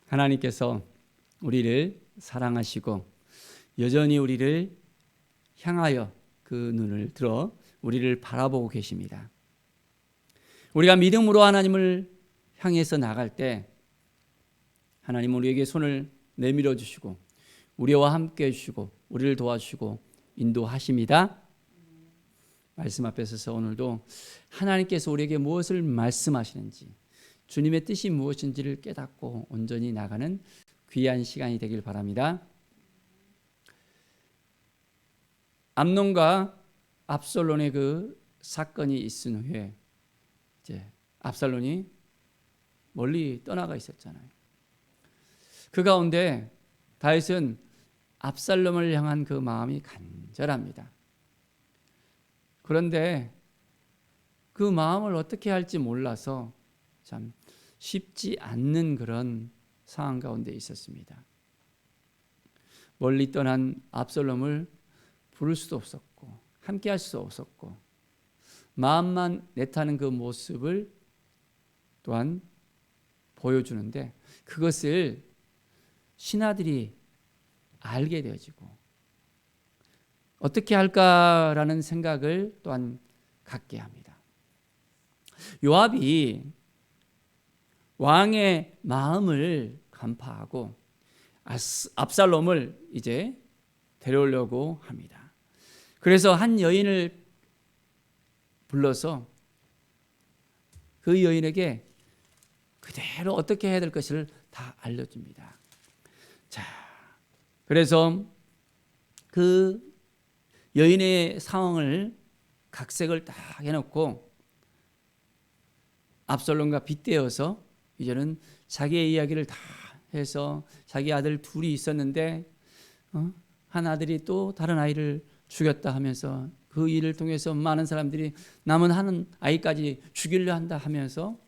하나님께서 우리를 사랑하시고 여전히 우리를 향하여 그 눈을 들어 우리를 바라보고 계십니다. 우리가 믿음으로 하나님을 향해서 나갈 때 하나님은 우리에게 손을 내밀어 주시고 우리와 함께 해주시고 우리를 도와주시고 인도하십니다. 말씀 앞에 서서 오늘도 하나님께서 우리에게 무엇을 말씀하시는지 주님의 뜻이 무엇인지를 깨닫고 온전히 나가는 귀한 시간이 되길 바랍니다. 암논과 압살롬의 그 사건이 있은 후에 이제 압살롬이 멀리 떠나가 있었잖아요. 그 가운데 다윗은 압살롬을 향한 그 마음이 간절합니다. 그런데 그 마음을 어떻게 할지 몰라서 참 쉽지 않는 그런 상황 가운데 있었습니다. 멀리 떠난 압살롬을 부를 수도 없었고 함께 할 수도 없었고 마음만 내타는 그 모습을 또한 보여주는데 그것을 신하들이 알게 되어지고 어떻게 할까라는 생각을 또한 갖게 합니다. 요압이 왕의 마음을 간파하고 압살롬을 이제 데려오려고 합니다. 그래서 한 여인을 불러서 그 여인에게 그대로 어떻게 해야 될 것을 다 알려줍니다. 자, 그래서 그 여인의 상황을 각색을 딱 해놓고 압살롬과 빗대어서 이제는 자기의 이야기를 다 해서 자기 아들 둘이 있었는데 한 아들이 또 다른 아이를 죽였다 하면서 그 일을 통해서 많은 사람들이 남은 한 아이까지 죽이려 한다 하면서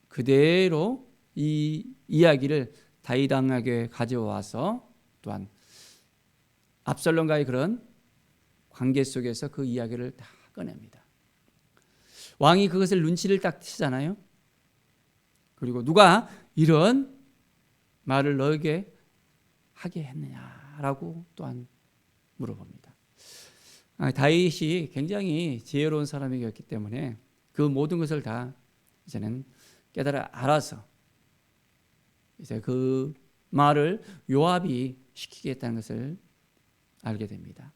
그대로 이 이야기를 다윗왕에게 가져와서 또한 압살롬과의 그런 관계 속에서 그 이야기를 다 꺼냅니다. 왕이 그것을 눈치를 딱 채잖아요. 그리고 누가 이런 말을 너에게 하게 했느냐라고 또한 물어봅니다. 다윗이 굉장히 지혜로운 사람이었기 때문에 그 모든 것을 다 이제는 깨달아 알아서 이제 그 말을 요압이 시키겠다는 것을 알게 됩니다.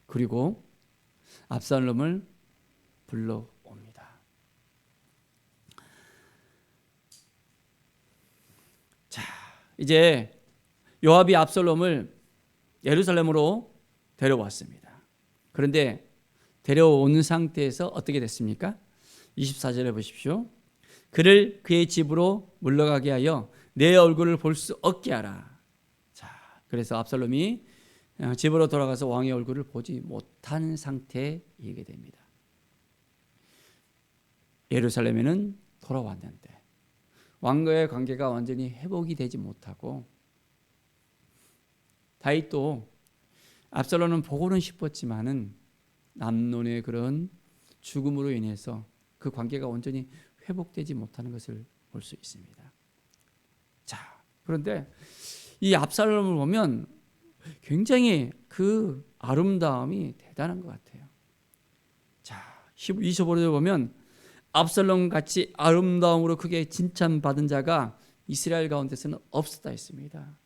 그리고 압살롬을 불러옵니다. 자, 이제 요압이 압살롬을 예루살렘으로 데려왔습니다. 그런데 데려온 상태에서 어떻게 됐습니까? 24절에 보십시오. 그를 그의 집으로 물러가게 하여 내 얼굴을 볼 수 없게 하라. 자, 그래서 압살롬이 집으로 돌아가서 왕의 얼굴을 보지 못한 상태이게 됩니다. 예루살렘에는 돌아왔는데 왕과의 관계가 완전히 회복이 되지 못하고 다윗도 압살롬은 보고는 싶었지만은 암논의 그런 죽음으로 인해서 그 관계가 완전히 회복되지 못하는 것을 볼 수 있습니다. 자, 그런데 이 압살롬을 보면 굉장히 그 아름다움이 대단한 것 같아요. 자, 25절에 보면 압살롬 같이 아름다움으로 크게 칭찬받은 자가 이스라엘 가운데서는 없었다 했습니다.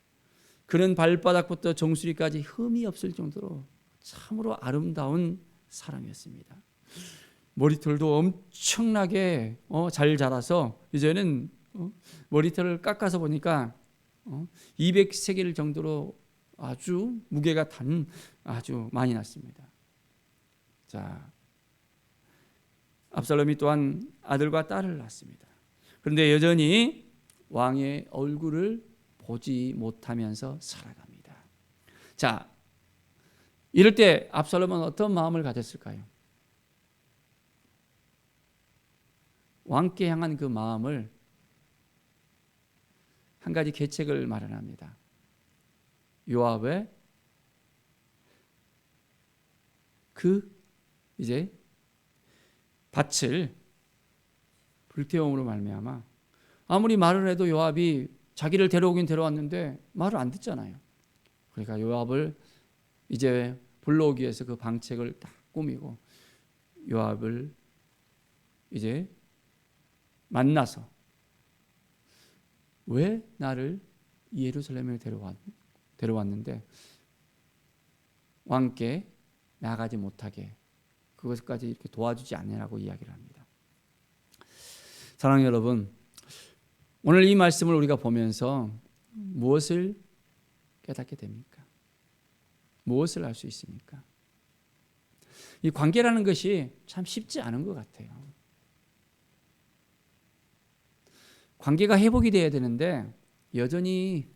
그는 발바닥부터 정수리까지 흠이 없을 정도로 참으로 아름다운 사람이었습니다. 머리털도 엄청나게 잘 자라서 이제는 머리털을 깎아서 보니까 200세겔 정도로 아주 무게가 단 아주 많이 났습니다. 자, 압살롬이 또한 아들과 딸을 낳습니다. 그런데 여전히 왕의 얼굴을 보지 못하면서 살아갑니다. 자, 이럴 때 압살롬은 어떤 마음을 가졌을까요? 왕께 향한 그 마음을 한 가지 계책을 마련합니다. 요압의 그 이제 밭을 불태움으로 말미암아 아무리 말을 해도 요압이 자기를 데려오긴 데려왔는데 말을 안 듣잖아요. 그러니까 요압을 이제 불러오기 위해서 그 방책을 딱 꾸미고 요압을 이제 만나서 왜 나를 예루살렘에 데려왔는데 왕께 나가지 못하게 그것까지 이렇게 도와주지 않느냐고 이야기를 합니다. 사랑하는 여러분, 오늘 이 말씀을 우리가 보면서 무엇을 깨닫게 됩니까? 무엇을 알 수 있습니까? 이 관계라는 것이 참 쉽지 않은 것 같아요. 관계가 회복이 돼야 되는데 여전히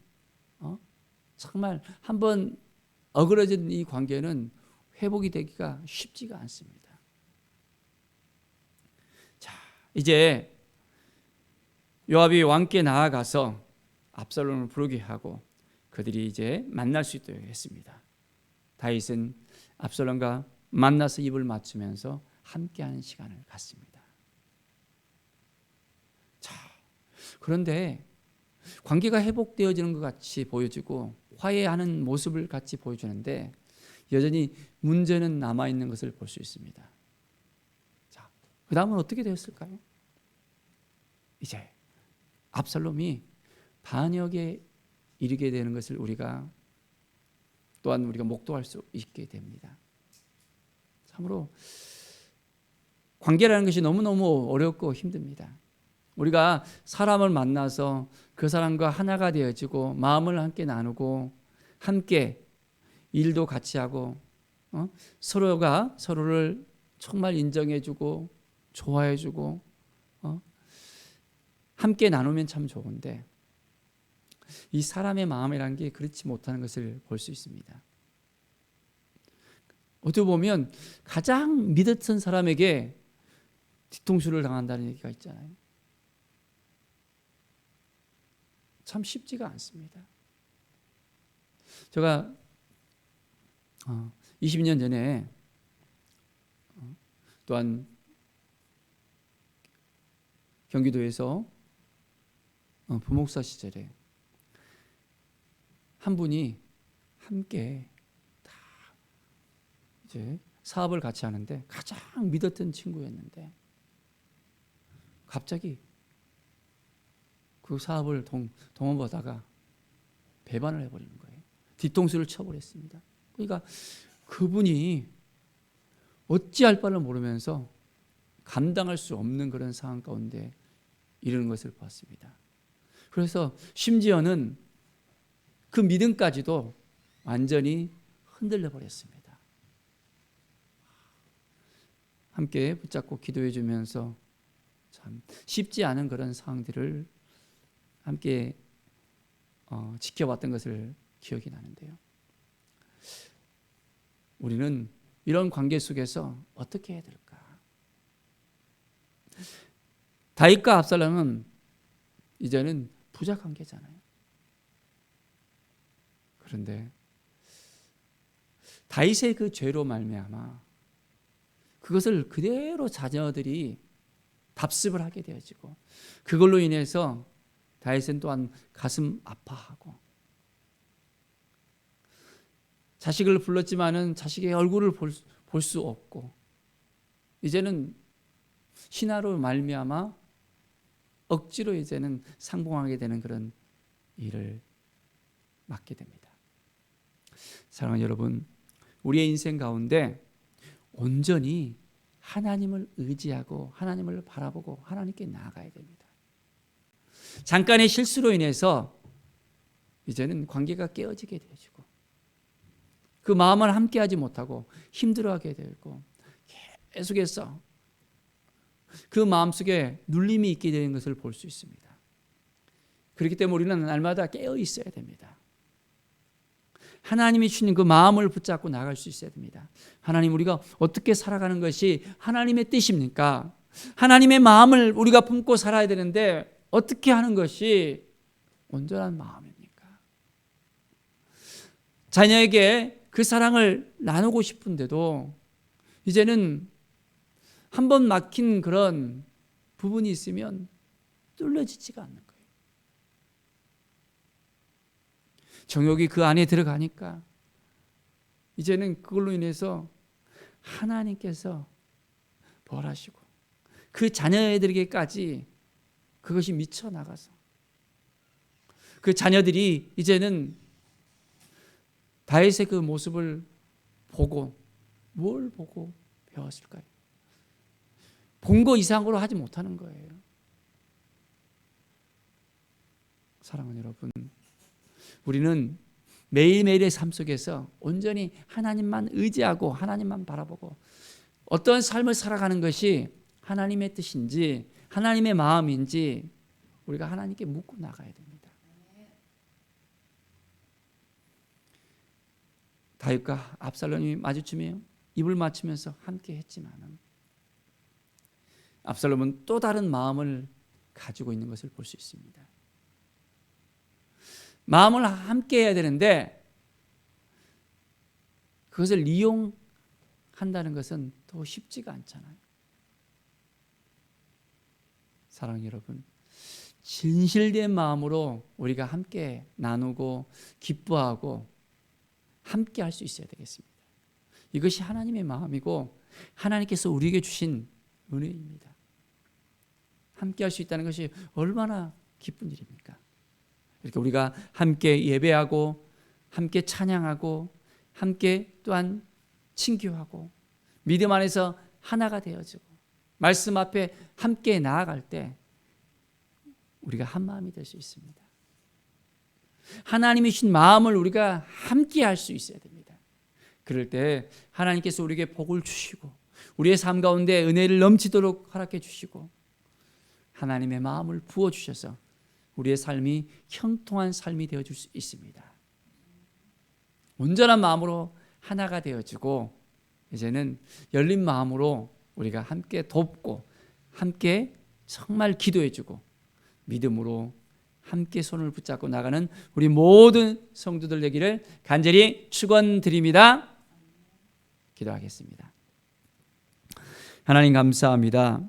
정말 한번 어그러진 이 관계는 회복이 되기가 쉽지가 않습니다. 자, 이제 요압이 왕께 나아가서 압살롬을 부르게 하고 그들이 이제 만날 수 있도록 했습니다. 다윗은 압살롬과 만나서 입을 맞추면서 함께하는 시간을 갖습니다. 자, 그런데 관계가 회복되어지는 것 같이 보여지고 화해하는 모습을 같이 보여주는데 여전히 문제는 남아있는 것을 볼 수 있습니다. 자, 그 다음은 어떻게 되었을까요? 이제 압살롬이 반역에 이르게 되는 것을 또한 우리가 목도할 수 있게 됩니다. 참으로 관계라는 것이 너무너무 어렵고 힘듭니다. 우리가 사람을 만나서 그 사람과 하나가 되어지고 마음을 함께 나누고 함께 일도 같이 하고 서로가 서로를 정말 인정해주고 좋아해주고 함께 나누면 참 좋은데 이 사람의 마음이라는 게 그렇지 못하는 것을 볼 수 있습니다. 어떻게 보면 가장 믿었던 사람에게 뒤통수를 당한다는 얘기가 있잖아요. 참 쉽지가 않습니다. 제가 20년 전에 또한 경기도에서 부목사 시절에 한 분이 함께 다 이제 사업을 같이 하는데 가장 믿었던 친구였는데 갑자기 그 사업을 동원받다가 배반을 해버리는 거예요. 뒤통수를 쳐버렸습니다. 그러니까 그분이 어찌할 바를 모르면서 감당할 수 없는 그런 상황 가운데 이르는 것을 봤습니다. 그래서 심지어는 그 믿음까지도 완전히 흔들려 버렸습니다. 함께 붙잡고 기도해 주면서 참 쉽지 않은 그런 상황들을 함께 지켜봤던 것을 기억이 나는데요. 우리는 이런 관계 속에서 어떻게 해야 될까? 다윗과 압살롬은 이제는 부자 관계잖아요. 그런데 다윗의 그 죄로 말미암아 그것을 그대로 자녀들이 답습을 하게 되어지고 그걸로 인해서 다윗은 또한 가슴 아파하고 자식을 불렀지만은 자식의 얼굴을 볼 수 없고 이제는 신하로 말미암아 억지로 이제는 상봉하게 되는 그런 일을 맡게 됩니다. 사랑하는 여러분, 우리의 인생 가운데 온전히 하나님을 의지하고 하나님을 바라보고 하나님께 나아가야 됩니다. 잠깐의 실수로 인해서 이제는 관계가 깨어지게 되어지고 그 마음을 함께하지 못하고 힘들어하게 되고 계속해서 그 마음속에 눌림이 있게 되는 것을 볼 수 있습니다. 그렇기 때문에 우리는 날마다 깨어 있어야 됩니다. 하나님이 주신 그 마음을 붙잡고 나갈 수 있어야 됩니다. 하나님, 우리가 어떻게 살아가는 것이 하나님의 뜻입니까? 하나님의 마음을 우리가 품고 살아야 되는데 어떻게 하는 것이 온전한 마음입니까? 자녀에게 그 사랑을 나누고 싶은데도 이제는 한 번 막힌 그런 부분이 있으면 뚫려지지가 않는 거예요. 정욕이 그 안에 들어가니까 이제는 그걸로 인해서 하나님께서 벌하시고 그 자녀들에게까지 그것이 미쳐나가서 그 자녀들이 이제는 다윗의 그 모습을 보고 뭘 보고 배웠을까요? 본 거 이상으로 하지 못하는 거예요. 사랑하는 여러분, 우리는 매일매일의 삶 속에서 온전히 하나님만 의지하고 하나님만 바라보고 어떤 삶을 살아가는 것이 하나님의 뜻인지 하나님의 마음인지 우리가 하나님께 묻고 나가야 됩니다. 다윗과 압살롬이 마주치며 입을 맞추면서 함께 했지만 압살롬은 또 다른 마음을 가지고 있는 것을 볼 수 있습니다. 마음을 함께 해야 되는데 그것을 이용한다는 것은 더 쉽지가 않잖아요. 사랑하는 여러분, 진실된 마음으로 우리가 함께 나누고 기뻐하고 함께 할 수 있어야 되겠습니다. 이것이 하나님의 마음이고 하나님께서 우리에게 주신 은혜입니다. 함께 할 수 있다는 것이 얼마나 기쁜 일입니까? 이렇게 우리가 함께 예배하고 함께 찬양하고 함께 또한 친교하고 믿음 안에서 하나가 되어지고 말씀 앞에 함께 나아갈 때 우리가 한 마음이 될 수 있습니다. 하나님이 주신 마음을 우리가 함께 할 수 있어야 됩니다. 그럴 때 하나님께서 우리에게 복을 주시고 우리의 삶 가운데 은혜를 넘치도록 허락해 주시고 하나님의 마음을 부어주셔서 우리의 삶이 형통한 삶이 되어줄 수 있습니다. 온전한 마음으로 하나가 되어지고 이제는 열린 마음으로 우리가 함께 돕고 함께 정말 기도해주고 믿음으로 함께 손을 붙잡고 나가는 우리 모든 성도들 되기를 간절히 축원드립니다. 기도하겠습니다. 하나님 감사합니다.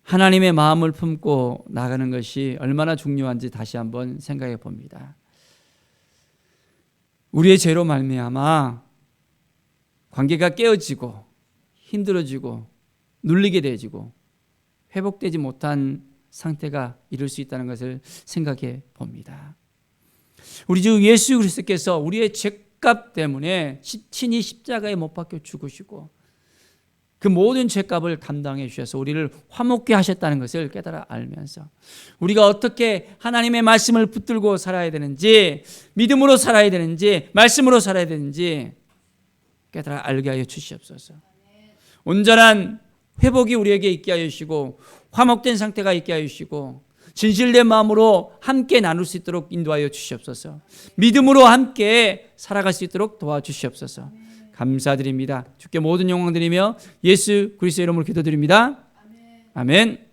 하나님의 마음을 품고 나가는 것이 얼마나 중요한지 다시 한번 생각해 봅니다. 우리의 죄로 말미암아 관계가 깨어지고 힘들어지고 눌리게 되어지고 회복되지 못한 상태가 이룰 수 있다는 것을 생각해 봅니다. 우리 주 예수 그리스도께서 우리의 죄값 때문에 친히 십자가에 못 박혀 죽으시고 그 모든 죄값을 담당해 주셔서 우리를 화목케 하셨다는 것을 깨달아 알면서 우리가 어떻게 하나님의 말씀을 붙들고 살아야 되는지 믿음으로 살아야 되는지 말씀으로 살아야 되는지 깨달아 알게 하여 주시옵소서. 온전한 회복이 우리에게 있게 하여 주시고 화목된 상태가 있게 하여 주시고 진실된 마음으로 함께 나눌 수 있도록 인도하여 주시옵소서. 믿음으로 함께 살아갈 수 있도록 도와주시옵소서. 감사드립니다. 주께 모든 영광 드리며 예수 그리스도의 이름으로 기도드립니다. 아멘.